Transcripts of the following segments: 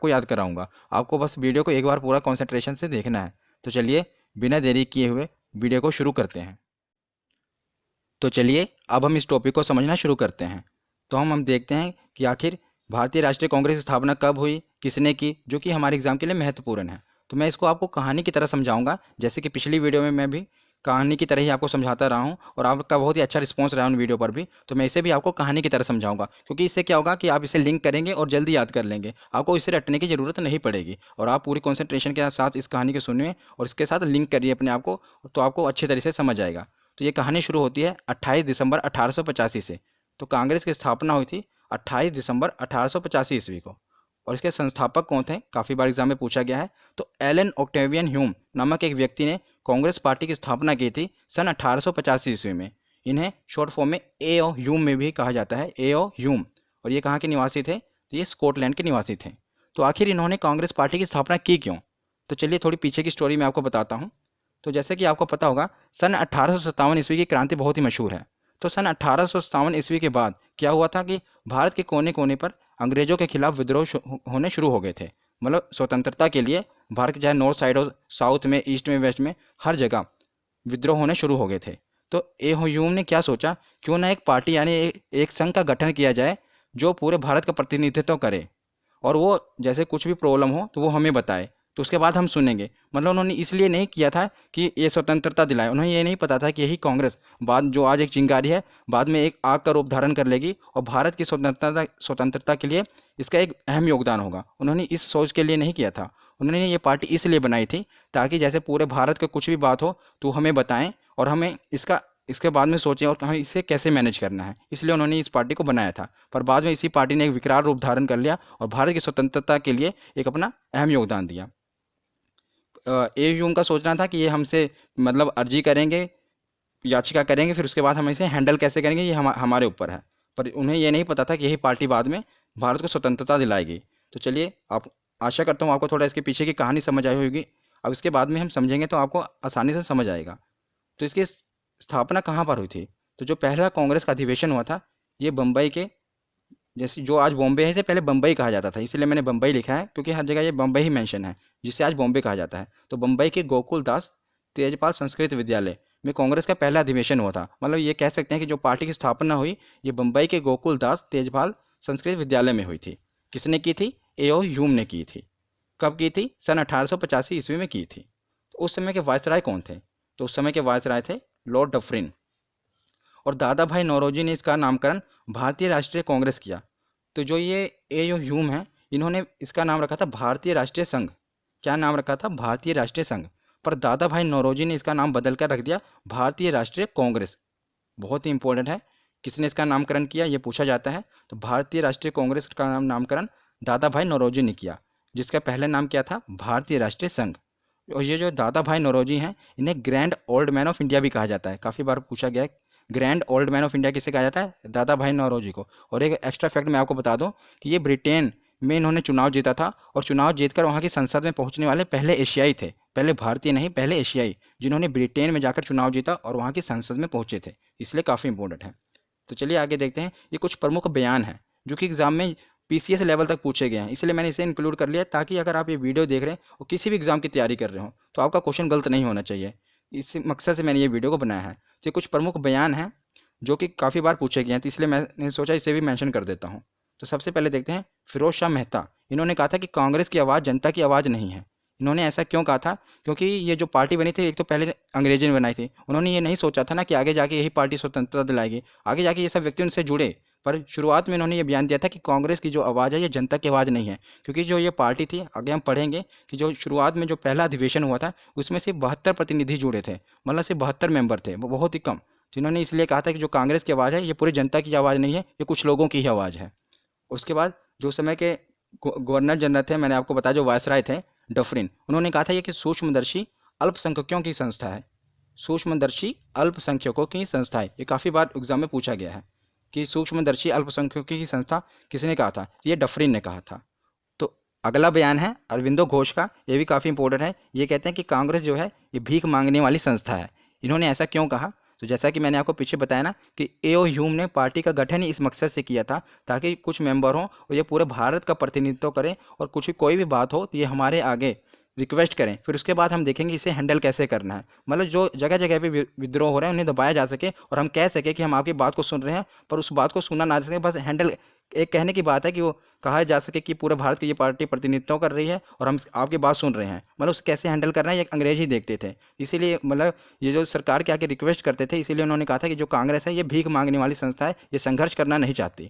आपको याद कराऊंगा। आपको बस वीडियो को एक बार पूरा कॉन्सेंट्रेशन से देखना है। तो चलिए बिना देरी किए हुए वीडियो को शुरू करते हैं। तो चलिए अब हम इस टॉपिक को समझना शुरू करते हैं। तो हम देखते हैं कि आखिर भारतीय राष्ट्रीय कांग्रेस की स्थापना कब हुई, किसने की, जो कि हमारे एग्जाम के लिए महत्वपूर्ण है। तो मैं इसको आपको कहानी की तरह समझाऊंगा, जैसे कि पिछली वीडियो में मैं भी कहानी की तरह ही आपको समझाता रहा हूँ और आपका बहुत ही अच्छा रिस्पॉन्स रहा उन वीडियो पर भी। तो मैं इसे भी आपको कहानी की तरह समझाऊंगा, क्योंकि इससे क्या होगा कि आप इसे लिंक करेंगे और जल्दी याद कर लेंगे। आपको इसे रटने की जरूरत नहीं पड़ेगी और आप पूरी कॉन्सेंट्रेशन के साथ इस कहानी को सुनिए और इसके साथ लिंक करिए अपने आप को, तो आपको अच्छी तरह से समझ आएगा। तो ये कहानी शुरू होती है 28 दिसंबर 1885 से। तो कांग्रेस की स्थापना हुई थी 28 दिसंबर 1885 ईस्वी को। और इसके संस्थापक कौन थे, काफ़ी बार एग्जाम में पूछा गया है। तो एलन ऑक्टेवियन ह्यूम नामक एक व्यक्ति ने कांग्रेस पार्टी की स्थापना की थी सन 1885 ईस्वी में। इन्हें शॉर्ट फॉर्म में ए ओ ह्यूम में भी कहा जाता है, ए ओ ह्यूम। और ये कहाँ के निवासी थे, तो ये स्कॉटलैंड के निवासी थे। तो आखिर इन्होंने कांग्रेस पार्टी की स्थापना की क्यों, तो चलिए थोड़ी पीछे की स्टोरी मैं आपको बताता हूँ। तो जैसे कि आपको पता होगा, सन 1857 ईस्वी की क्रांति बहुत ही मशहूर है। तो सन 1857 ईस्वी के बाद क्या हुआ था कि भारत के कोने कोने पर अंग्रेजों के खिलाफ विद्रोह होने शुरू हो गए थे। मतलब स्वतंत्रता के लिए भारत के चाहे नॉर्थ साइड हो, साउथ में, ईस्ट में, वेस्ट में, हर जगह विद्रोह होने शुरू हो गए थे। तो ए ह्यूम ने क्या सोचा, क्यों ना एक पार्टी यानी एक संघ का गठन किया जाए जो पूरे भारत का प्रतिनिधित्व करे, और वो जैसे कुछ भी प्रॉब्लम हो तो वो हमें बताए, तो उसके बाद हम सुनेंगे। मतलब उन्होंने इसलिए नहीं किया था कि ये स्वतंत्रता दिलाए, उन्हें ये नहीं पता था कि यही कांग्रेस बाद जो आज एक चिंगारी है, बाद में एक आग का रूप धारण कर लेगी और भारत की स्वतंत्रता के लिए इसका एक अहम योगदान होगा। उन्होंने इस सोच के लिए नहीं किया था। उन्होंने ये पार्टी इसलिए बनाई थी ताकि जैसे पूरे भारत का कुछ भी बात हो तो हमें बताएं और हमें इसके बाद में सोचें और हमें इसे कैसे मैनेज करना है। इसलिए उन्होंने इस पार्टी को बनाया था। पर बाद में इसी पार्टी ने एक विकराल रूप धारण कर लिया और भारत की स्वतंत्रता के लिए एक अपना अहम योगदान दिया। ए ह्यूम का सोचना था कि ये हमसे मतलब अर्जी करेंगे, याचिका करेंगे, फिर उसके बाद हम इसे हैंडल कैसे करेंगे ये हमारे ऊपर है। पर उन्हें ये नहीं पता था कि यही पार्टी बाद में भारत को स्वतंत्रता दिलाएगी। तो चलिए, आप आशा करता हूँ आपको थोड़ा इसके पीछे की कहानी समझ आई होगी। अब इसके बाद में हम समझेंगे तो आपको आसानी से समझ आएगा। तो इसकी स्थापना कहाँ पर हुई थी, तो जो पहला कांग्रेस का अधिवेशन हुआ था, ये बम्बई के, जैसे जो आज बॉम्बे है इसे पहले बम्बई कहा जाता था, इसलिए मैंने बम्बई लिखा है क्योंकि हर जगह ये बम्बई ही मेंशन है, जिसे आज बॉम्बे कहा जाता है। तो बम्बई के गोकुल दास तेजपाल संस्कृत विद्यालय में कांग्रेस का पहला अधिवेशन हुआ था। मतलब ये कह सकते हैं कि जो पार्टी की स्थापना हुई ये बम्बई के गोकुल दास तेजपाल संस्कृत विद्यालय में हुई थी। किसने की थी, ए ओ ह्यूम ने की थी। कब की थी, सन 1885 ईस्वी में की थी। तो उस समय के वायसराय कौन थे, तो उस समय के वायसराय थे लॉर्ड डफरिन। और दादा भाई नौरोजी ने इसका नामकरण भारतीय राष्ट्रीय कांग्रेस किया। तो जो ये ए यू ह्यूम है, इन्होंने इसका नाम रखा था भारतीय राष्ट्रीय संघ। क्या नाम रखा था, भारतीय राष्ट्रीय संघ। पर दादा भाई नौरोजी ने इसका नाम बदल कर रख दिया भारतीय राष्ट्रीय कांग्रेस। बहुत ही इंपॉर्टेंट है, किसने इसका नामकरण किया ये पूछा जाता है। तो भारतीय राष्ट्रीय कांग्रेस का नामकरण दादा भाई नौरोजी ने किया, जिसका पहले नाम क्या था, भारतीय राष्ट्रीय संघ। और ये जो दादा भाई नौरोजी हैं, इन्हें grand old man of India भी कहा जाता है। काफ़ी बार पूछा गया है, grand old man of India किसे कहा जाता है, दादा भाई नौरोजी को। और एक एक्स्ट्रा फैक्ट मैं आपको बता दूं कि ये ब्रिटेन में इन्होंने चुनाव जीता था और चुनाव जीतकर वहाँ की संसद में पहुँचने वाले पहले एशियाई थे। पहले भारतीय नहीं, पहले एशियाई जिन्होंने ब्रिटेन में जाकर चुनाव जीता और वहाँ की संसद में पहुँचे थे, इसलिए काफ़ी इंपॉर्टेंट है। तो चलिए आगे देखते हैं। ये कुछ प्रमुख बयान हैं जो कि एग्जाम में पीसीएस लेवल तक पूछे गए हैं, इसलिए मैंने इसे इंक्लूड कर लिया ताकि अगर आप ये वीडियो देख रहे हैं और किसी भी एग्जाम की तैयारी कर रहे हो तो आपका क्वेश्चन गलत नहीं होना चाहिए। इस मकसद से मैंने ये वीडियो को बनाया है। तो ये कुछ प्रमुख बयान हैं जो कि काफ़ी बार पूछे गए हैं, तो इसलिए मैंने सोचा इसे भी मेंशन कर देता हूँ। तो सबसे पहले देखते हैं, फिरोज शाह मेहता। इन्होंने कहा था कि कांग्रेस की आवाज़ जनता की आवाज़ नहीं है। इन्होंने ऐसा क्यों कहा था, क्योंकि ये जो पार्टी बनी थी एक तो पहले अंग्रेजों ने बनाई थी। उन्होंने ये नहीं सोचा था ना कि आगे जाके यही पार्टी स्वतंत्रता दिलाएगी, आगे जाके ये सब व्यक्ति उनसे जुड़े। पर शुरुआत में इन्होंने ये बयान दिया था कि कांग्रेस की जो आवाज़ है ये जनता की आवाज़ नहीं है। क्योंकि जो ये पार्टी थी, आगे हम पढ़ेंगे कि जो शुरुआत में जो पहला अधिवेशन हुआ था उसमें सिर्फ 72 प्रतिनिधि जुड़े थे, मतलब सिर्फ 72 मेंबर थे, वो बहुत ही कम। जिन्होंने इसलिए कहा था कि जो कांग्रेस की आवाज़ है ये पूरी जनता की आवाज़ नहीं है, ये कुछ लोगों की ही आवाज़ है। उसके बाद जो समय के गवर्नर जनरल थे, मैंने आपको बताया जो वायसराय थे डफरिन, उन्होंने कहा था ये कि सूक्ष्मदर्शी अल्पसंख्यकों की संस्था है। सूक्ष्मदर्शी अल्पसंख्यकों की संस्था है, ये काफ़ी बार एग्जाम में पूछा गया है कि सूक्ष्मदर्शी अल्पसंख्यकों की संस्था किसने कहा था, ये डफरिन ने कहा था। तो अगला बयान है अरविंदो घोष का, ये भी काफ़ी इंपॉर्टेंट है। ये कहते हैं कि कांग्रेस जो है ये भीख मांगने वाली संस्था है। इन्होंने ऐसा क्यों कहा, तो जैसा कि मैंने आपको पीछे बताया ना कि एओ ह्यूम ने पार्टी का गठन ही इस मकसद से किया था ताकि कुछ मेंबर हों और ये पूरे भारत का प्रतिनिधित्व करें और कुछ भी कोई भी बात हो तो ये हमारे आगे रिक्वेस्ट करें, फिर उसके बाद हम देखेंगे इसे हैंडल कैसे करना है। मतलब जो जगह जगह पे विद्रोह हो रहे हैं उन्हें दबाया जा सके और हम कह सके कि हम आपकी बात को सुन रहे हैं, पर उस बात को सुनना ना सके, बस हैंडल एक कहने की बात है कि वो कहा जा सके कि पूरे भारत की ये पार्टी प्रतिनिधित्व कर रही है और हम आपकी बात सुन रहे हैं। मतलब उसे कैसे हैंडल करना है ये अंग्रेज ही देखते थे। इसीलिए मतलब ये जो सरकार के आगे रिक्वेस्ट करते थे, इसीलिए उन्होंने कहा था कि जो कांग्रेस है ये भीख मांगने वाली संस्था है, ये संघर्ष करना नहीं चाहती।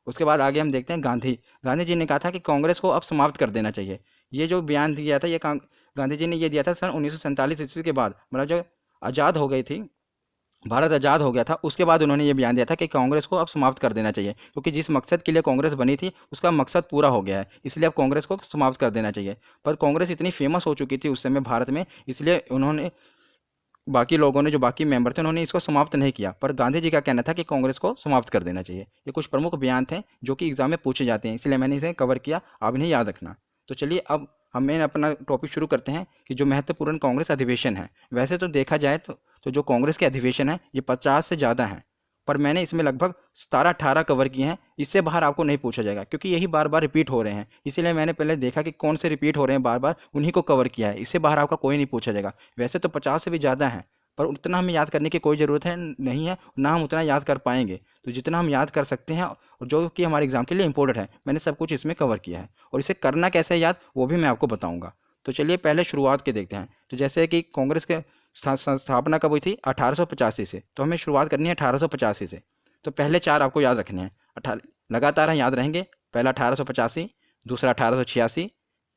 उसके बाद आगे हम देखते हैं गांधी। गांधी जी ने कहा था कि कांग्रेस को अब समाप्त कर देना चाहिए। ये जो बयान दिया था ये गांधी जी ने ये दिया था सन 1947 ईस्वी के बाद, मतलब जो आज़ाद हो गई थी, भारत आज़ाद हो गया था, उसके बाद उन्होंने ये बयान दिया था कि कांग्रेस को अब समाप्त कर देना चाहिए, क्योंकि जिस मकसद के लिए कांग्रेस बनी थी उसका मकसद पूरा हो गया है, इसलिए अब कांग्रेस को समाप्त कर देना चाहिए। पर कांग्रेस इतनी फेमस हो चुकी थी उस समय भारत में, इसलिए उन्होंने बाकी लोगों ने जो बाकी मेंबर थे उन्होंने इसको समाप्त नहीं किया। पर गांधी जी का कहना था कि कांग्रेस को समाप्त कर देना चाहिए। ये कुछ प्रमुख बयान थे जो कि एग्जाम में पूछे जाते हैं, इसलिए मैंने इसे कवर किया, आप इन्हें याद रखना। तो चलिए अब हमें अपना टॉपिक शुरू करते हैं कि जो महत्वपूर्ण कांग्रेस अधिवेशन है। वैसे तो देखा जाए तो जो कांग्रेस के अधिवेशन है ये 50 से ज़्यादा हैं, पर मैंने इसमें लगभग 17-18 कवर किए हैं। इससे बाहर आपको नहीं पूछा जाएगा क्योंकि यही बार बार रिपीट हो रहे हैं, इसीलिए मैंने पहले देखा कि कौन से रिपीट हो रहे हैं बार बार, उन्हीं को कवर किया है। इससे बाहर आपका कोई नहीं पूछा जाएगा। वैसे तो 50 से भी ज़्यादा है, पर उतना हमें याद करने की कोई ज़रूरत है नहीं है, ना हम उतना याद कर पाएंगे। तो जितना हम याद कर सकते हैं और जो कि हमारे एग्जाम के लिए इंपॉर्टेंट है, मैंने सब कुछ इसमें कवर किया है और इसे करना कैसे है याद वो भी मैं आपको बताऊंगा। तो चलिए पहले शुरुआत के देखते हैं। तो जैसे कि कांग्रेस के स्थापना कब हुई थी? 1885 से। तो हमें शुरुआत करनी है 1885 से। तो पहले चार आपको याद रखने हैं, लगातार याद रहेंगे। पहला 1885, दूसरा 1886,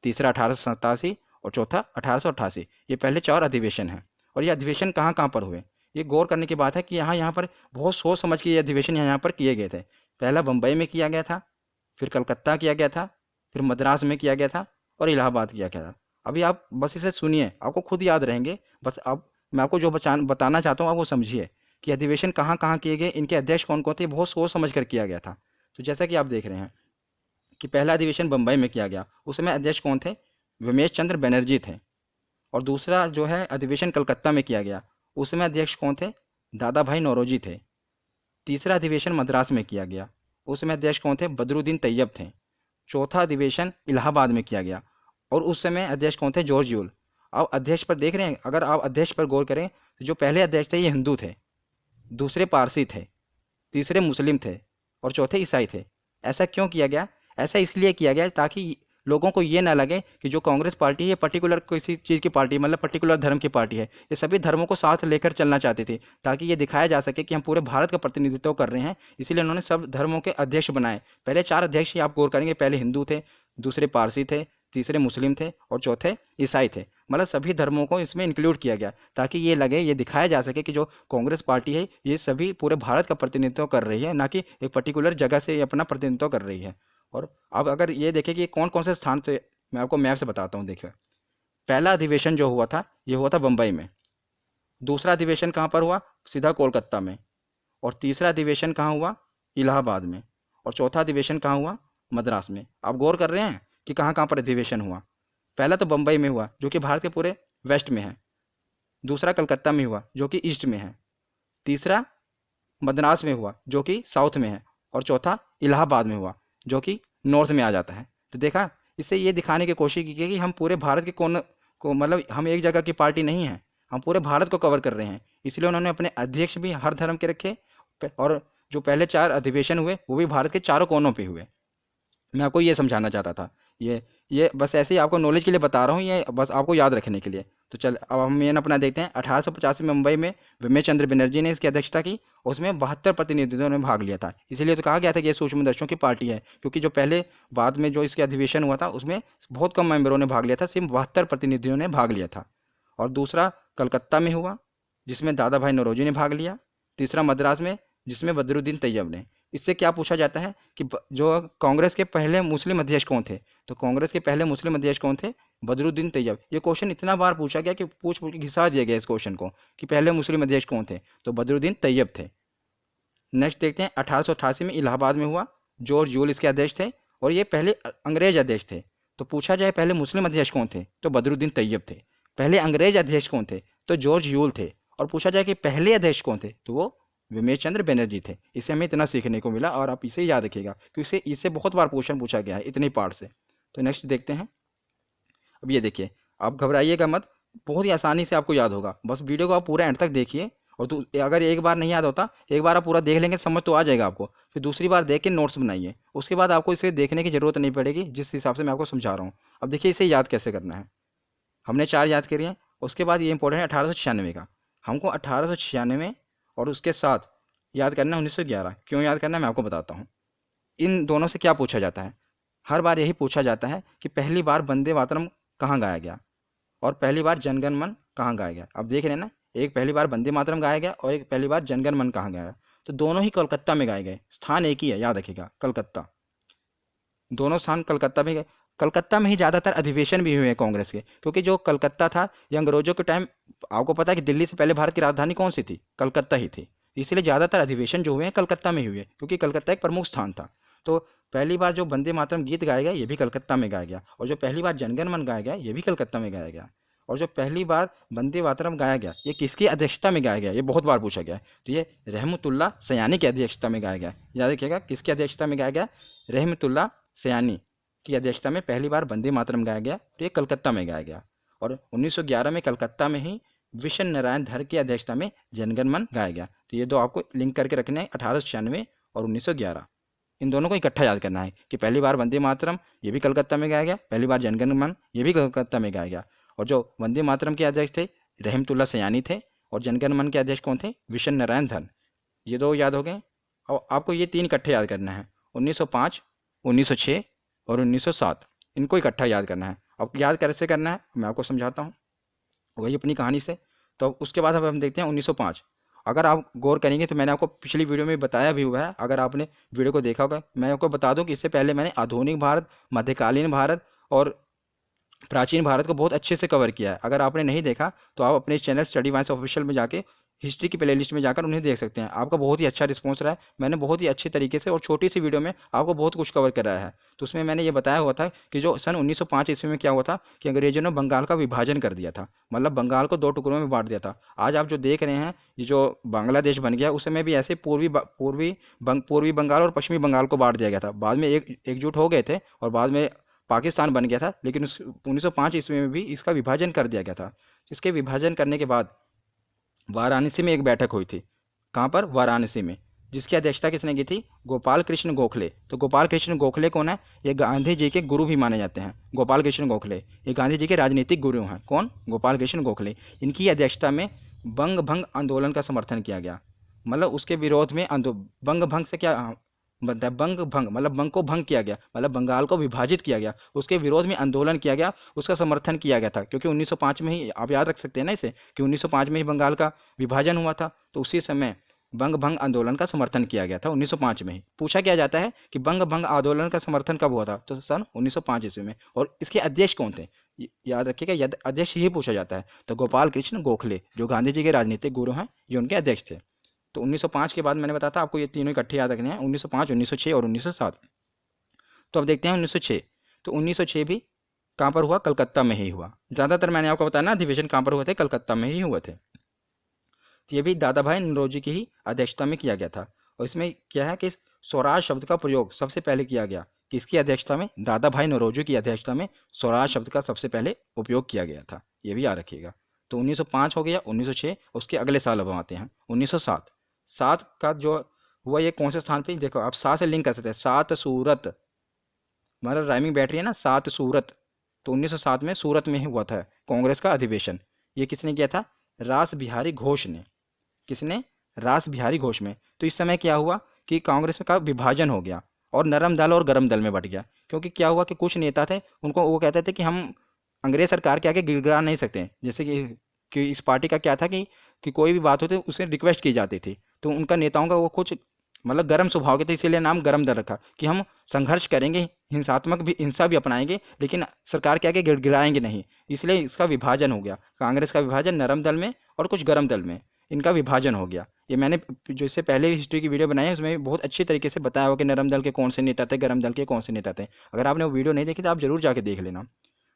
तीसरा 1887 और चौथा 1888। ये पहले चार अधिवेशन हैं। और ये अधिवेशन कहाँ कहाँ पर हुए, ये गौर करने की बात है कि यहाँ पर बहुत सोच समझ के ये अधिवेशन यहाँ पर किए गए थे। पहला बम्बई में किया गया था, फिर कलकत्ता किया गया था, फिर मद्रास में किया गया था और इलाहाबाद किया गया था। अभी आप बस इसे सुनिए, आपको खुद याद रहेंगे। बस अब मैं आपको जो बताना चाहता हूँ आप वो समझिए कि अधिवेशन कहाँ कहाँ किए गए, इनके अध्यक्ष कौन कौन थे, बहुत सोच समझ कर किया गया था। तो जैसा कि आप देख रहे हैं कि पहला अधिवेशन बम्बई में किया गया, उसमें अध्यक्ष कौन थे? विमेश चंद्र बनर्जी थे। और दूसरा जो है अधिवेशन कलकत्ता में किया गया, उसमें अध्यक्ष कौन थे? दादा भाई नौरोजी थे। तीसरा अधिवेशन मद्रास में किया गया, उसमें अध्यक्ष कौन थे? बदरुद्दीन तैयब थे। चौथा अधिवेशन इलाहाबाद में किया गया और उस समय अध्यक्ष कौन थे? George Yule. अब अध्यक्ष पर देख रहे हैं, अगर आप अध्यक्ष पर गौर करें तो जो पहले अध्यक्ष थे ये हिंदू थे, दूसरे पारसी थे, तीसरे मुस्लिम थे और चौथे ईसाई थे। ऐसा क्यों किया गया? ऐसा इसलिए किया गया ताकि लोगों को ये ना लगे कि जो कांग्रेस पार्टी है पर्टिकुलर किसी चीज़ की पार्टी, मतलब पर्टिकुलर धर्म की पार्टी है। ये सभी धर्मों को साथ लेकर चलना चाहती थी ताकि ये दिखाया जा सके कि हम पूरे भारत का प्रतिनिधित्व कर रहे हैं। इसीलिए उन्होंने सब धर्मों के अध्यक्ष बनाए। पहले चार अध्यक्ष ही आप गौर करेंगे, पहले हिंदू थे, दूसरे पारसी थे, तीसरे मुस्लिम थे और चौथे ईसाई थे। मतलब सभी धर्मों को इसमें इंक्लूड किया गया ताकि ये लगे, ये दिखाया जा सके कि जो कांग्रेस पार्टी है ये सभी पूरे भारत का प्रतिनिधित्व कर रही है, ना कि एक पर्टिकुलर जगह से ये अपना प्रतिनिधित्व कर रही है। और अब अगर ये देखें कि कौन कौन से स्थान थे, मैं आपको मैप से बताता हूँ। देखिए पहला अधिवेशन जो हुआ था ये हुआ था बम्बई में, दूसरा अधिवेशन कहाँ पर हुआ? सीधा कोलकाता में। और तीसरा अधिवेशन कहाँ हुआ? इलाहाबाद में। और चौथा अधिवेशन कहाँ हुआ? मद्रास में। आप गौर कर रहे हैं कि कहाँ कहाँ पर अधिवेशन हुआ। पहला तो बम्बई में हुआ जो कि भारत के पूरे वेस्ट में है, दूसरा कलकत्ता में हुआ जो कि ईस्ट में है, तीसरा मद्रास में हुआ जो कि साउथ में है और चौथा इलाहाबाद में हुआ जो कि नॉर्थ में आ जाता है। तो देखा, इससे ये दिखाने की कोशिश की कि हम पूरे भारत के कोन को, मतलब हम एक जगह की पार्टी नहीं है, हम पूरे भारत को कवर कर रहे हैं। इसलिए उन्होंने अपने अध्यक्ष भी हर धर्म के रखे और जो पहले चार अधिवेशन हुए वो भी भारत के चारों कोनों पे हुए। मैं आपको ये समझाना चाहता था। ये बस ऐसे ही आपको नॉलेज के लिए बता रहा हूँ, ये बस आपको याद रखने के लिए। तो चल अब हम मेन अपना देखते हैं। 1885 में मुंबई में विमेश चंद्र बनर्जी ने इसकी अध्यक्षता की, उसमें 72 प्रतिनिधियों ने भाग लिया था। इसीलिए तो कहा गया था कि ये सूक्ष्मदर्शियों की पार्टी है, क्योंकि जो पहले बाद में जो इसके अधिवेशन हुआ था उसमें बहुत कम मेंबरों ने भाग लिया था, सिर्फ 72 प्रतिनिधियों ने भाग लिया था। और दूसरा कलकत्ता में हुआ जिसमें दादा भाई नौरोजी ने भाग लिया, तीसरा मद्रास में जिसमें बदरुद्दीन तैयब ने। इससे क्या पूछा जाता है कि जो कांग्रेस के पहले मुस्लिम अध्यक्ष कौन थे? तो कांग्रेस के पहले मुस्लिम अध्यक्ष कौन थे? बदरुद्दीन तैयब। ये क्वेश्चन इतना बार पूछा गया कि पूछ पूछ के घिसा दिया गया इस क्वेश्चन को कि पहले मुस्लिम अध्यक्ष कौन थे? तो बदरुद्दीन तैयब थे। नेक्स्ट देखते हैं 1888 में इलाहाबाद में हुआ, जॉर्ज यूल इसके अध्यक्ष थे और ये पहले अंग्रेज अध्यक्ष थे। तो पूछा जाए पहले मुस्लिम अध्यक्ष कौन थे? तो बदरुद्दीन तैयब थे। पहले अंग्रेज अध्यक्ष कौन थे? तो जॉर्ज यूल थे। और पूछा जाए कि पहले अध्यक्ष कौन थे, तो वो विमेश चंद्र बनर्जी थे। इससे हमें इतना सीखने को मिला और आप इसे याद रखिएगा क्योंकि इससे बहुत बार क्वेश्चन पूछा गया है इतने पार्ट से। तो नेक्स्ट देखते हैं। अब ये देखिए, आप घबराइएगा मत, बहुत ही आसानी से आपको याद होगा, बस वीडियो को आप पूरा एंड तक देखिए। और अगर एक बार नहीं याद होता, एक बार आप पूरा देख लेंगे समझ तो आ जाएगा आपको, फिर दूसरी बार देख के नोट्स बनाइए, उसके बाद आपको इसे देखने की जरूरत नहीं पड़ेगी जिस हिसाब से मैं आपको समझा रहा हूँ। अब देखिए इसे याद कैसे करना है। हमने 4 याद करिए हैं। उसके बाद ये इंपॉर्टेंट है 1896 का। हमको 1896 और उसके साथ याद करना है 1911। क्यों याद करना है मैं आपको बताता हूँ। इन दोनों से क्या पूछा जाता है, हर बार यही पूछा जाता है कि पहली बार वंदे मातरम कहाँ गाया गया और पहली बार जनगण मन कहाँ गाया गया। अब देख रहे हैं ना, एक पहली बार वंदे मातरम गाया गया और एक पहली बार जनगण मन कहाँ गाया। तो दोनों ही कोलकाता में गाए गए, स्थान एक ही है, याद रखिएगा, कलकत्ता। दोनों स्थान कलकत्ता में गए। कलकत्ता में ही ज़्यादातर अधिवेशन भी हुए हैं कांग्रेस के, क्योंकि जो कलकत्ता था ये अंग्रेजों के टाइम, आपको पता है कि दिल्ली से पहले भारत की राजधानी कौन सी थी, कलकत्ता ही थी। इसलिए ज़्यादातर अधिवेशन जो हुए हैं कलकत्ता में ही हुए, क्योंकि कलकत्ता एक प्रमुख स्थान था। तो पहली बार जो वंदे मातरम गीत गाया गया ये भी कलकत्ता में गाया गया, और जो पहली बार जनगण मन गाया गया ये भी कलकत्ता में गाया गया। और जो पहली बार वंदे मातरम गाया गया ये किसकी अध्यक्षता में गाया गया, ये बहुत बार पूछा गया है। तो ये रहमतुल्लाह सयानी की अध्यक्षता में गाया गया। याद रखिएगा किसकी अध्यक्षता में गाया गया, रहमतुल्लाह सयानी की अध्यक्षता में पहली बार वंदे मातरम गाया गया। तो ये कलकत्ता में गाया गया। और 1911 में कलकत्ता में ही विशन नारायण धर की अध्यक्षता में जनगण मन गाया गया। तो ये दो आपको लिंक करके रखने हैं, 1896 और 1911। इन दोनों को इकट्ठा याद करना है कि पहली बार वंदे मातरम ये भी कलकत्ता में गाया गया, पहली बार जनगण मन ये भी कलकत्ता में गाया गया। और जो वंदे मातरम के अध्यक्ष थे रहमतुल्लाह सयानी थे, और जनगण मन के अध्यक्ष कौन थे, विशन नारायण धन। ये दो याद हो गए। और आपको ये 3 इकट्ठे याद करना है, 1905, 1906 और 1907। इनको इकट्ठा याद करना है। अब याद कैसे करना है मैं आपको समझाता हूँ वही अपनी कहानी से। तो उसके बाद अब हम देखते हैं 1905। अगर आप गौर करेंगे तो मैंने आपको पिछली वीडियो में बताया भी हुआ है, अगर आपने वीडियो को देखा होगा। मैं आपको बता दूं कि इससे पहले मैंने आधुनिक भारत, मध्यकालीन भारत और प्राचीन भारत को बहुत अच्छे से कवर किया है। अगर आपने नहीं देखा तो आप अपने चैनल स्टडी वाइंस ऑफिशियल में जाके हिस्ट्री की प्लेलिस्ट में जाकर उन्हें देख सकते हैं। आपका बहुत ही अच्छा रिस्पॉन्स रहा है, मैंने बहुत ही अच्छे तरीके से और छोटी सी वीडियो में आपको बहुत कुछ कवर कराया है। तो उसमें मैंने ये बताया हुआ था कि जो सन 1905 ईस्वी में क्या हुआ था कि अंग्रेजों ने बंगाल का विभाजन कर दिया था, मतलब बंगाल को 2 टुकड़ों में बांट दिया था। आज आप जो देख रहे हैं ये जो बांग्लादेश बन गया, उस समय भी ऐसे पूर्वी बंगाल और पश्चिमी बंगाल को बांट दिया गया था। बाद में एकजुट हो गए थे और बाद में पाकिस्तान बन गया था, लेकिन 1905 ईस्वी में भी इसका विभाजन कर दिया गया था। इसके विभाजन करने के बाद वाराणसी में एक बैठक हुई थी। कहाँ पर, वाराणसी में, जिसकी अध्यक्षता किसने की थी, गोपाल कृष्ण गोखले। तो गोपाल कृष्ण गोखले कौन है, ये गांधी जी के गुरु भी माने जाते हैं। गोपाल कृष्ण गोखले ये गांधी जी के राजनीतिक गुरु हैं। कौन, गोपाल कृष्ण गोखले। इनकी अध्यक्षता में बंग भंग आंदोलन का समर्थन किया गया, मतलब उसके विरोध में बंग भंग से क्या बंग भंग मतलब बंग को भंग किया गया, मतलब बंगाल को विभाजित किया गया, उसके विरोध में आंदोलन किया गया, उसका समर्थन किया गया था। क्योंकि 1905 में ही, आप याद रख सकते हैं ना इसे, कि 1905 में ही बंगाल का विभाजन हुआ था। तो उसी समय बंग भंग आंदोलन का समर्थन किया गया था 1905 में ही। पूछा क्या जाता है कि बंग भंग आंदोलन का समर्थन कब हुआ था, तो सन 1905 ईस्वी में। और इसके अध्यक्ष कौन थे, याद रखिएगा, अध्यक्ष ही पूछा जाता है। तो गोपाल कृष्ण गोखले जो गांधी जी के राजनीतिक गुरु हैं, ये उनके अध्यक्ष थे। तो 1905 के बाद मैंने बताया था आपको ये तीनों इकट्ठे याद रखने हैं, 1905, 1906 और 1907। तो अब देखते हैं 1906। तो 1906 भी कहाँ पर हुआ, कलकत्ता में ही हुआ। ज़्यादातर मैंने आपको बताया ना अधिवेशन कहाँ पर हुए थे, कलकत्ता में ही हुए थे। तो ये भी दादा भाई नौरोजी की ही अध्यक्षता में किया गया था। और इसमें क्या है कि स्वराज शब्द का प्रयोग सबसे पहले किया गया, किसकी अध्यक्षता में, दादा भाई नौरोजी की अध्यक्षता में स्वराज शब्द का सबसे पहले उपयोग किया गया था। ये भी याद रखिएगा। तो 1905 हो गया, 1906, उसके अगले साल अब आते हैं 1907। 7 का जो हुआ ये कौन से स्थान पे, देखो आप 7 से लिंक कर सकते हैं, 7 सूरत, मतलब राइमिंग बैठ रही है ना, 7 सूरत। तो 1907 में सूरत में ही हुआ था कांग्रेस का अधिवेशन। ये किसने किया था, रास बिहारी घोष ने। किसने, रास बिहारी घोष में। तो इस समय क्या हुआ कि कांग्रेस का विभाजन हो गया और नरम दल और गरम दल में बट गया। क्योंकि क्या हुआ कि कुछ नेता थे, उनको वो कहते थे कि हम अंग्रेज सरकार के आगे गिड़गिड़ा नहीं सकते। जैसे कि इस पार्टी का क्या था कि कोई भी बात होती उसे रिक्वेस्ट की जाती थी। तो उनका नेताओं का वो कुछ मतलब गर्म स्वभाव के थे, इसीलिए नाम गरम दल रखा कि हम संघर्ष करेंगे, हिंसात्मक भी, हिंसा भी अपनाएंगे, लेकिन सरकार के आगे गिड़गिड़ाएंगे नहीं। इसलिए इसका विभाजन हो गया, कांग्रेस का विभाजन नरम दल में और कुछ गरम दल में, इनका विभाजन हो गया। ये मैंने जो इससे पहले हिस्ट्री की वीडियो बनाई है उसमें बहुत अच्छी तरीके से बताया हुआ कि नरम दल के कौन से नेता थे, गरम दल के कौन से नेता थे। अगर आपने वो वीडियो नहीं देखी तो आप जरूर जाके देख लेना।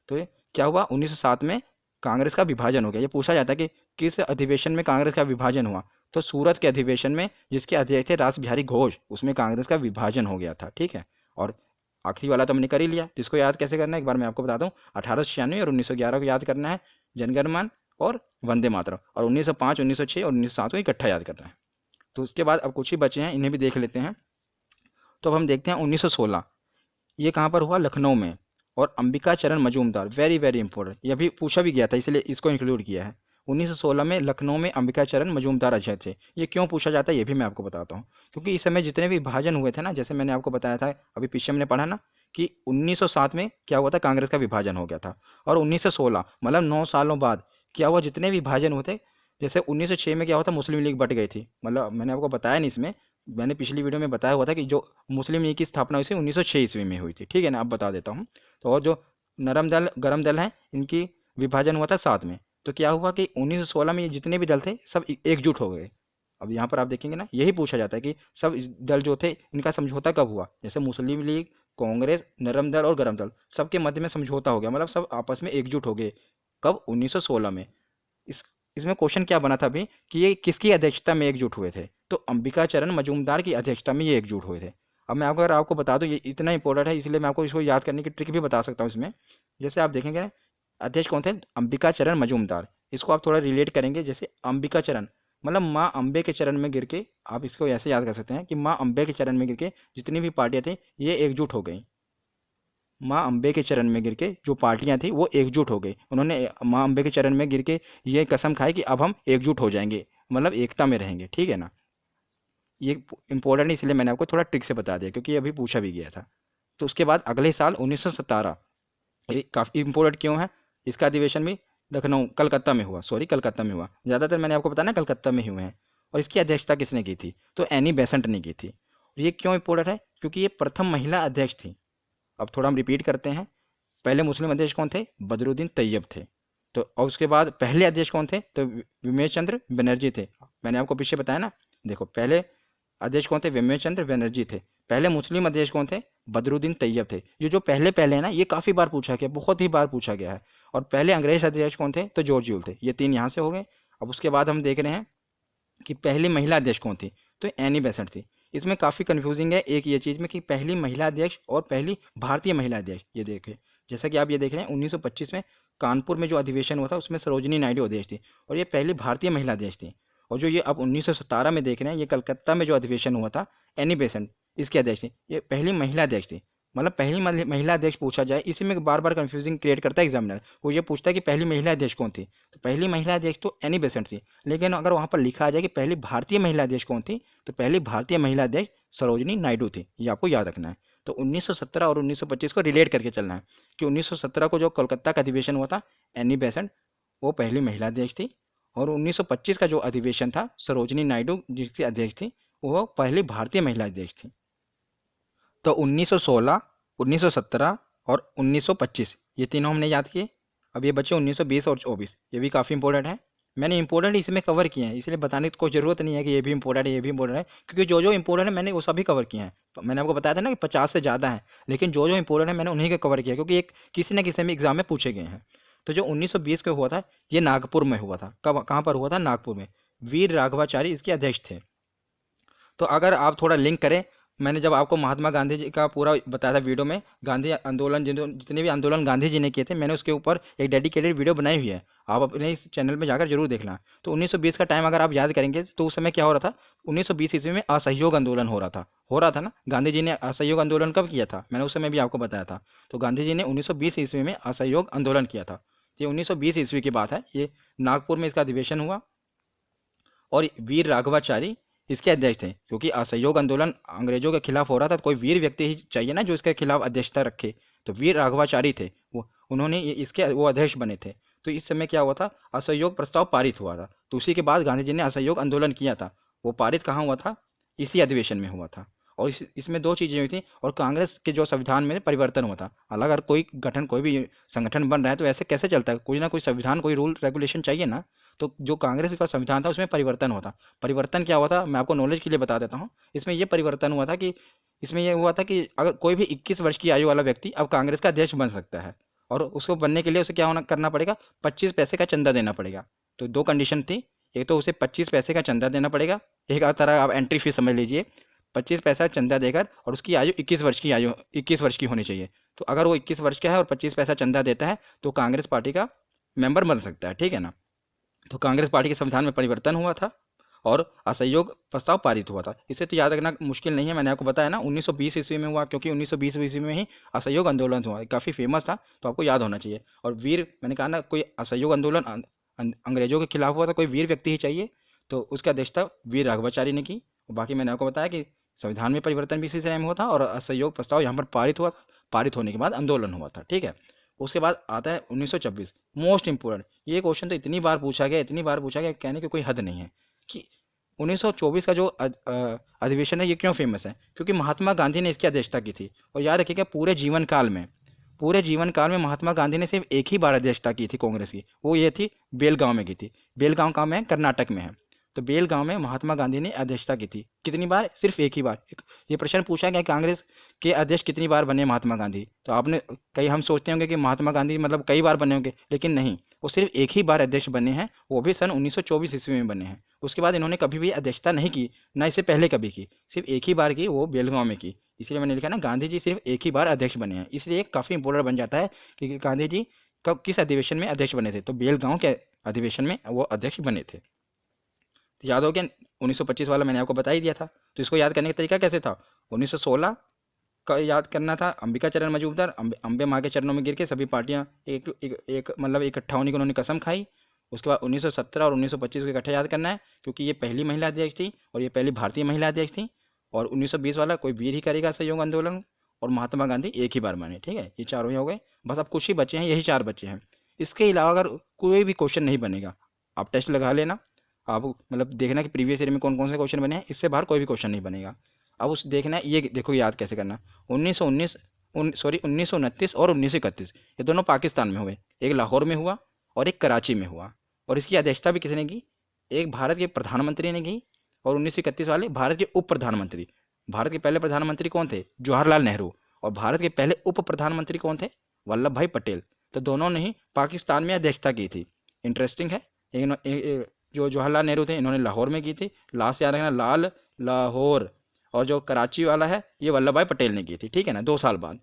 तो ये क्या हुआ 1907 में, कांग्रेस का विभाजन हो गया। ये पूछा जाता है कि किस अधिवेशन में कांग्रेस का विभाजन हुआ, तो सूरत के अधिवेशन में, जिसके अध्यक्ष थे रास बिहारी घोष, उसमें कांग्रेस का विभाजन हो गया था। ठीक है। और आखिरी वाला तो हमने कर ही लिया, तो इसको याद कैसे करना है एक बार मैं आपको बता दूं। 1896 और 1911 को याद करना है, जनगणमन और वंदे मातरम, और 1905, 1906 और 1907 को इकट्ठा याद करना है। तो उसके बाद अब कुछ ही बचे हैं, इन्हें भी देख लेते हैं। तो अब हम देखते हैं 1916, ये कहाँ पर हुआ, लखनऊ में। और अंबिका चरण मजूमदार, वेरी वेरी इंपॉर्टेंट, ये अभी पूछा भी गया था इसलिए इसको इंक्लूड किया है। 1916 में लखनऊ में अंबिका चरण मजूमदार अध्यक्ष थे। ये क्यों पूछा जाता है ये भी मैं आपको बताता हूँ। क्योंकि इस समय जितने भी विभाजन हुए थे ना, जैसे मैंने आपको बताया था अभी पीछे मैंने पढ़ा ना कि 1907 में क्या हुआ था, कांग्रेस का विभाजन हो गया था। और 1916 मतलब 9 सालों बाद क्या हुआ, जितने भी विभाजन हुए थे, जैसे 1906 में क्या हुआ था, मुस्लिम लीग बट गई थी। मतलब मैंने आपको बताया नहीं इसमें, मैंने पिछली वीडियो में बताया हुआ था कि जो मुस्लिम लीग की स्थापना हुई थी 1906 ईस्वी में हुई थी। ठीक है ना, अब बता देता हूँ। तो और जो नरम दल गरम दल हैं, इनकी विभाजन हुआ था 7 में। तो क्या हुआ कि 1916 में ये जितने भी दल थे सब एकजुट हो गए। अब यहाँ पर आप देखेंगे ना, यही पूछा जाता है कि सब दल जो थे इनका समझौता कब हुआ। जैसे मुस्लिम लीग, कांग्रेस, नरम दल और गरम दल, सबके मध्य में समझौता हो गया, मतलब सब आपस में एकजुट हो गए। कब, 1916 में। इस इसमें क्वेश्चन क्या बना था अभी कि ये किसकी अध्यक्षता में एकजुट हुए थे, तो अंबिका चरण मजूमदार की अध्यक्षता में ये एकजुट हुए थे। अब मैं अगर आपको बता दूं, ये इतना इंपॉर्टेंट है इसलिए मैं आपको इसको याद करने की ट्रिक भी बता सकता हूँ इसमें। जैसे आप देखेंगे ना, अध्यक्ष कौन थे, अंबिका चरण मजूमदार। इसको आप थोड़ा रिलेट करेंगे, जैसे अंबिका चरण मतलब माँ अम्बे के चरण में गिर के, आप इसको ऐसे याद कर सकते हैं कि माँ अम्बे के चरण में गिर के जितनी भी पार्टियां थी ये एकजुट हो गई। माँ अम्बे के चरण में गिर के जो पार्टियां थी वो एकजुट हो गई। उन्होंने माँ अम्बे के चरण में गिर के ये कसम खाई कि अब हम एकजुट हो जाएंगे, मतलब एकता में रहेंगे। ठीक है ना, ये इंपॉर्टेंट इसलिए मैंने आपको थोड़ा ट्रिक से बता दिया क्योंकि ये अभी पूछा भी गया था। तो उसके बाद अगले साल 1917, ये काफ़ी इंपॉर्टेंट क्यों है, इसका अधिवेशन भी लखनऊ कलकत्ता में हुआ, सॉरी कलकत्ता में हुआ। ज़्यादातर मैंने आपको बताया ना कलकत्ता में ही हुए हैं। और इसकी अध्यक्षता किसने की थी, तो एनी बेसेंट ने की थी। ये क्यों इंपॉर्टेंट है, क्योंकि ये प्रथम महिला अध्यक्ष थी। अब थोड़ा हम रिपीट करते हैं। पहले मुस्लिम अध्यक्ष कौन थे, बदरुद्दीन तैयब थे। तो और उसके बाद पहले अध्यक्ष कौन थे, तो विमेश चंद्र बनर्जी थे। मैंने आपको पीछे बताया ना, देखो पहले अध्यक्ष कौन थे, विमेश चंद्र बनर्जी थे। पहले मुस्लिम अध्यक्ष कौन थे, बदरुद्दीन तैयब थे। ये जो पहले पहले है ना, ये काफ़ी बार पूछा गया, बहुत ही बार पूछा गया है। और पहले अंग्रेज अध्यक्ष कौन थे, तो जॉर्ज यूल थे। ये 3 यहाँ से हो गए। अब उसके बाद हम देख रहे हैं कि पहली महिला अध्यक्ष कौन थी, तो एनी बेसेंट थी। इसमें काफ़ी कंफ्यूजिंग है एक ये चीज़ में कि पहली महिला अध्यक्ष और पहली भारतीय महिला अध्यक्ष, ये देखें। जैसा कि आप ये देख रहे हैं 1925 में कानपुर में जो अधिवेशन हुआ था उसमें सरोजिनी नायडू अध्यक्ष थी, और ये पहली भारतीय महिला अध्यक्ष थी। और जो ये अब 1917 में देख रहे हैं, ये कलकत्ता में जो अधिवेशन हुआ था, एनी बेसेंट इसकी अध्यक्ष थी। ये पहली महिला अध्यक्ष थी, मतलब पहली महिला अध्यक्ष पूछा जाए, इसी में बार बार कंफ्यूजिंग क्रिएट करता है एग्जामिनर। वो ये पूछता है कि पहली महिला अध्यक्ष कौन थी, तो पहली महिला अध्यक्ष तो एनी बेसेंट थी। लेकिन अगर वहाँ पर लिखा आ जाए कि पहली भारतीय महिला अध्यक्ष कौन थी, तो पहली भारतीय महिला अध्यक्ष सरोजिनी नायडू थी। ये आपको याद रखना है। तो 1917 और 1925 को रिलेट करके चलना है कि 1917 को जो कोलकाता का अधिवेशन हुआ था, एनी बेसेंट वो पहली महिला अध्यक्ष थी। और 1925 का जो अधिवेशन था, सरोजिनी नायडू जिसकी अध्यक्ष थी, वो पहली भारतीय महिला अध्यक्ष थी। तो 1916, 1917 और 1925 ये तीनों हमने याद किए। अब ये बचे 1920 और 24, ये भी काफ़ी इंपॉर्टेंट है। मैंने इंपॉर्टेंट इसमें कवर किए हैं, इसलिए बताने की कोई ज़रूरत नहीं है कि ये भी इंपॉर्टेंट है, ये भी इंपॉर्टेंट है, क्योंकि जो जो इंपॉर्टेंट है मैंने वो सभी कवर किए हैं। मैंने आपको बताया था ना कि 50 से ज़्यादा है, लेकिन जो जो इंपॉर्टेंट है मैंने उन्हीं के कवर किया, क्योंकि एक किसी न किसी में एग्जाम में पूछे गए हैं। तो जो 1920 का हुआ था, ये नागपुर में हुआ था। कब, कहाँ पर हुआ था, नागपुर में। वीर राघवाचारी इसके अध्यक्ष थे। तो अगर आप थोड़ा लिंक करें, मैंने जब आपको महात्मा गांधी जी का पूरा बताया था वीडियो में, गांधी आंदोलन जितने भी आंदोलन गांधी जी ने किए थे, मैंने उसके ऊपर एक डेडिकेटेड वीडियो बनाई हुई है, आप अपने इस चैनल में जाकर जरूर देखना। तो 1920 का टाइम अगर आप याद करेंगे तो उस समय क्या हो रहा था, 1920 ईस्वी में असहयोग आंदोलन हो रहा था ना। गांधी जी ने असहयोग आंदोलन कब किया था, मैंने उस समय भी आपको बताया था। तो गांधी जी ने 1920 ईस्वी में असहयोग आंदोलन किया था। ये 1920 ईस्वी की बात है, ये नागपुर में इसका अधिवेशन हुआ। और वीर राघवाचारी इसके अध्यक्ष थे, क्योंकि असहयोग आंदोलन अंग्रेजों के खिलाफ हो रहा था, तो कोई वीर व्यक्ति ही चाहिए ना जो इसके खिलाफ अध्यक्षता रखे। तो वीर राघवाचारी थे वो, उन्होंने इसके वो अध्यक्ष बने थे। तो इस समय क्या हुआ था, असहयोग प्रस्ताव पारित हुआ था। तो उसी के बाद गांधी जी ने असहयोग आंदोलन किया था। वो पारित कहाँ हुआ था, इसी अधिवेशन में हुआ था। और इसमें दो चीज़ें हुई थी, और कांग्रेस के जो संविधान में परिवर्तन हुआ था। अलग अगर कोई गठन, कोई भी संगठन बन रहा है तो ऐसे कैसे चलता है, कोई ना कोई संविधान, कोई रूल रेगुलेशन चाहिए ना। तो जो कांग्रेस का संविधान था उसमें परिवर्तन हुआ था। परिवर्तन क्या हुआ था, मैं आपको नॉलेज के लिए बता देता हूँ। इसमें यह परिवर्तन हुआ था कि इसमें यह हुआ था कि अगर कोई भी 21 वर्ष की आयु वाला व्यक्ति अब कांग्रेस का अध्यक्ष बन सकता है। और उसको बनने के लिए उसे क्या होना करना पड़ेगा, 25 पैसे का चंदा देना पड़ेगा। तो दो कंडीशन थी, एक तो उसे 25 पैसे का चंदा देना पड़ेगा, एक तरह आप एंट्री फीस समझ लीजिए, 25 पैसा चंदा देकर, और उसकी आयु 21 वर्ष की होनी चाहिए। तो अगर वो 21 वर्ष का है और 25 पैसा चंदा देता है तो कांग्रेस पार्टी का मेंबर बन सकता है, ठीक है ना। तो कांग्रेस पार्टी के संविधान में परिवर्तन हुआ था और असहयोग प्रस्ताव पारित हुआ था। इसे तो याद रखना मुश्किल नहीं है, मैंने आपको बताया ना 1920 ईस्वी में हुआ, क्योंकि 1920 ईस्वी में ही असहयोग आंदोलन हुआ, काफ़ी फेमस था, तो आपको याद होना चाहिए। और वीर, मैंने कहा ना, कोई असहयोग आंदोलन अंग्रेजों के खिलाफ हुआ था, कोई वीर व्यक्ति ही चाहिए, तो उसकी अध्यक्षता वीर राघवाचारी ने की। और बाकी मैंने आपको बताया कि संविधान में परिवर्तन भी इसी समय हुआ था और असहयोग प्रस्ताव यहाँ पर पारित हुआ था, पारित होने के बाद आंदोलन हुआ था, ठीक है। उसके बाद आता है 1926, मोस्ट इंपोर्टेंट। ये क्वेश्चन तो इतनी बार पूछा गया, इतनी बार पूछा गया, कहने की कोई हद नहीं है कि 1924 का जो अधिवेशन है ये क्यों फेमस है, क्योंकि महात्मा गांधी ने इसकी अध्यक्षता की थी। और याद रखिएगा, पूरे जीवन काल में महात्मा गांधी ने सिर्फ एक ही बार अध्यक्षता की थी कांग्रेस की, वो ये थी बेलगांव में की थी। बेलगांव कहाँ में है, कर्नाटक में है। तो बेलगांव में महात्मा गांधी ने अध्यक्षता की थी, कितनी बार, सिर्फ एक ही बार। ये प्रश्न पूछा गया कांग्रेस के अध्यक्ष कितनी बार बने महात्मा गांधी, तो आपने कई, हम सोचते होंगे कि महात्मा गांधी मतलब कई बार बने होंगे, लेकिन नहीं, वो सिर्फ एक ही बार अध्यक्ष बने हैं, वो भी सन 1924 ईस्वी में बने हैं। उसके बाद इन्होंने कभी भी अध्यक्षता नहीं की, ना इससे पहले कभी की, सिर्फ एक ही बार की, वो बेलगांव में की। इसलिए मैंने लिखा ना, गांधी जी सिर्फ एक ही बार अध्यक्ष बने हैं, इसलिए काफ़ी इंपोर्टेंट बन जाता है कि गांधी जी कब किस अधिवेशन में अध्यक्ष बने थे, तो बेलगांव के अधिवेशन में वो अध्यक्ष बने थे। तो याद हो गया, 1925 वाला मैंने आपको बता ही दिया था। तो इसको याद करने का तरीका कैसे था, 1916 का याद करना था, अंबिका चरण मजूमदार, अम्बे माँ के चरणों में गिर के सभी पार्टियां एक मतलब इकट्ठा होने की उन्होंने कसम खाई। उसके बाद 1917 और 1925 को इकट्ठा याद करना है, क्योंकि ये पहली महिला अध्यक्ष थी और ये पहली भारतीय महिला अध्यक्ष थी। और 1920 वाला कोई वीर ही करेगा सहयोग आंदोलन, और महात्मा गांधी एक ही बार बने, ठीक है। ये चारों ही हो गए, बस अब कुछ ही बचे हैं, यही 4 बचे हैं। इसके अलावा अगर कोई भी क्वेश्चन नहीं बनेगा, आप टेस्ट लगा लेना, आप मतलब देखना कि प्रीवियस ईयर में कौन कौन से क्वेश्चन बने हैं, इससे बाहर कोई भी क्वेश्चन नहीं बनेगा। अब उस देखना है, ये देखो याद कैसे करना। 1919 1929 और 1931 ये दोनों पाकिस्तान में हुए, एक लाहौर में हुआ और एक कराची में हुआ। और इसकी अध्यक्षता भी किसने की, एक भारत के प्रधानमंत्री ने की, और 1931 वाले भारत के उप प्रधानमंत्री। भारत के पहले प्रधानमंत्री कौन थे, जवाहरलाल नेहरू, और भारत के पहले उप प्रधानमंत्री कौन थे, वल्लभ भाई पटेल। तो दोनों ने ही पाकिस्तान में अध्यक्षता की थी। इंटरेस्टिंग है। जो जवाहरलाल नेहरू थे, इन्होंने लाहौर में की थी, लास्ट याद रखना, लाल लाहौर। और जो कराची वाला है, ये वल्लभ भाई पटेल ने की थी, ठीक है ना, 2 साल बाद।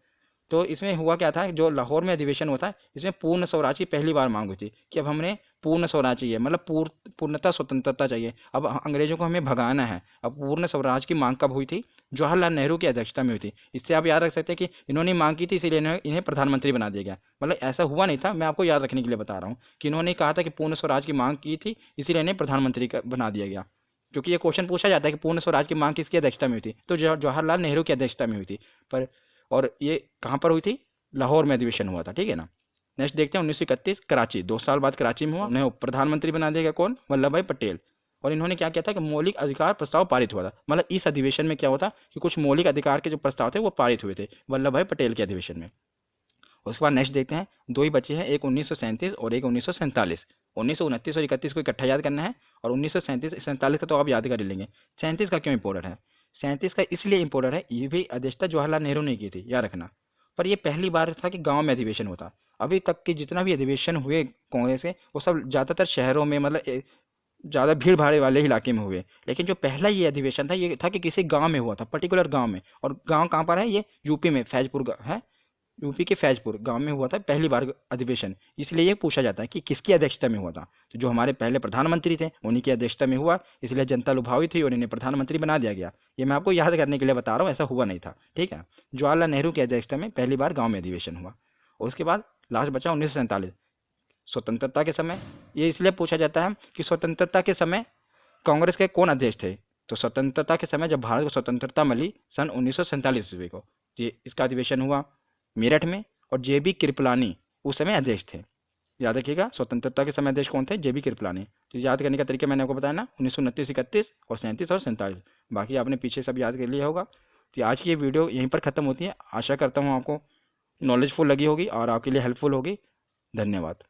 तो इसमें हुआ क्या था, जो लाहौर में अधिवेशन हुआ था, इसमें पूर्ण स्वराज की पहली बार मांग हुई थी कि अब हमने पूर्ण स्वराज चाहिए, मतलब पूर्णता स्वतंत्रता चाहिए, अब अंग्रेजों को हमें भगाना है। अब पूर्ण स्वराज की मांग कब हुई थी, जवाहरलाल नेहरू की अध्यक्षता में हुई थी। इससे आप याद रख सकते हैं कि इन्होंने मांग की थी, इसीलिए इन्हें प्रधानमंत्री बना दिया गया। मतलब ऐसा हुआ नहीं था, मैं आपको याद रखने के लिए बता रहा हूँ कि इन्होंने कहा था कि पूर्ण स्वराज की मांग की थी, इसीलिए इन्हें प्रधानमंत्री बना दिया गया। क्योंकि ये क्वेश्चन पूछा जाता है कि पूर्ण स्वराज की मांग किसकी अध्यक्षता में हुई थी, तो जवाहरलाल नेहरू की अध्यक्षता में हुई थी। पर और ये कहाँ पर हुई थी, लाहौर में अधिवेशन हुआ था, ठीक है ना। नेक्स्ट देखते हैं 1931 कराची, 2 साल बाद कराची में हुआ। उन्हें प्रधानमंत्री बना दिया गया, कौन, वल्लभ भाई पटेल। और इन्होंने क्या किया था कि मौलिक अधिकार प्रस्ताव पारित हुआ था, मतलब इस अधिवेशन में क्या हुआ था कि कुछ मौलिक अधिकार के जो प्रस्ताव थे वो पारित हुए थे वल्लभ भाई पटेल के अधिवेशन में। उसके बाद नेक्स्ट देखते हैं, 2 ही बचे हैं, एक 1937 और एक 1947। 1929 और 31 को इकट्ठा याद करना है, और 1937 47 का तो आप याद कर ही लेंगे। 37 का क्यों इंपॉर्टेंट है, 37 का इसलिए इंपॉर्टेंट है, ये भी अध्यक्षता जवाहरलाल नेहरू ने की थी, याद रखना। पर ये पहली बार था कि गांव में अधिवेशन होता। अभी तक के जितना भी अधिवेशन हुए कांग्रेस के, वो सब ज़्यादातर शहरों में, मतलब ज़्यादा भीड़ भाड़ वाले इलाके में हुए। लेकिन जो पहला ये अधिवेशन था, ये था कि किसी गांव में हुआ था, पर्टिकुलर गांव में। और गांव कहाँ पर है, ये यूपी में, फैजपुर है, यूपी के फैजपुर गांव में हुआ था पहली बार अधिवेशन। इसलिए ये पूछा जाता है कि किसकी अध्यक्षता में हुआ था, तो जो हमारे पहले प्रधानमंत्री थे उन्हीं की अध्यक्षता में हुआ, इसलिए जनता लुभावी थी और इन्हें प्रधानमंत्री बना दिया गया। ये मैं आपको याद करने के लिए बता रहा हूँ, ऐसा हुआ नहीं था, ठीक है। जवाहरलाल नेहरू की अध्यक्षता में पहली बार गाँव में अधिवेशन हुआ। और उसके बाद लास्ट बचा 1947, स्वतंत्रता के समय। ये इसलिए पूछा जाता है कि स्वतंत्रता के समय कांग्रेस के कौन अध्यक्ष थे, तो स्वतंत्रता के समय जब भारत को स्वतंत्रता मिली सन 1947 ईस्वी को, ये इसका अधिवेशन हुआ मेरठ में, और जेबी कृपलानी उस समय अध्यक्ष थे। याद रखिएगा, स्वतंत्रता के समय अध्यक्ष कौन थे, जेबी कृपलानी। तो याद करने का तरीका मैंने आपको बताया ना, 1929 31 और 37 और 47। बाकी आपने पीछे सब याद कर लिया होगा। तो आज की ये वीडियो यहीं पर ख़त्म होती है। आशा करता हूँ आपको नॉलेजफुल लगी होगी और आपके लिए हेल्पफुल होगी। धन्यवाद।